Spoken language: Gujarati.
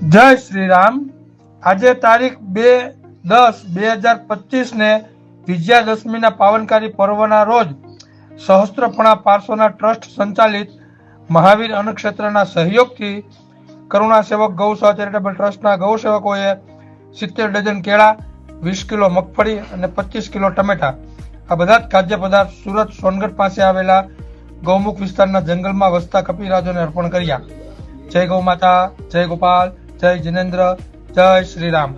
જય શ્રી રામ। આજે તારીખ 2/10/2025 ને વિજયાદશમીના પાવનકારી પર્વના રોજ સહસ્ત્રપણા પાર્શ્વના ટ્રસ્ટ સંચાલિત મહાવીર અન્નક્ષેત્રના સહયોગથી કરુણા સેવક ગૌસેવા ચેરિટેબલ ટ્રસ્ટના ગૌસેવકોએ 70 ડઝન કેળા, 20 કિલો મગફળી અને 25 કિલો ટમેટા આ બધા જ ખાદ્ય પદાર્થ સુરત સોનગઢ પાસે આવેલા ગૌમુખ વિસ્તારના જંગલમાં વસતા કપિરાજોને અર્પણ કર્યા। જય ગૌ માતા, જય ગોપાલ, જય જિનેન્દ્ર, જય શ્રી રામ।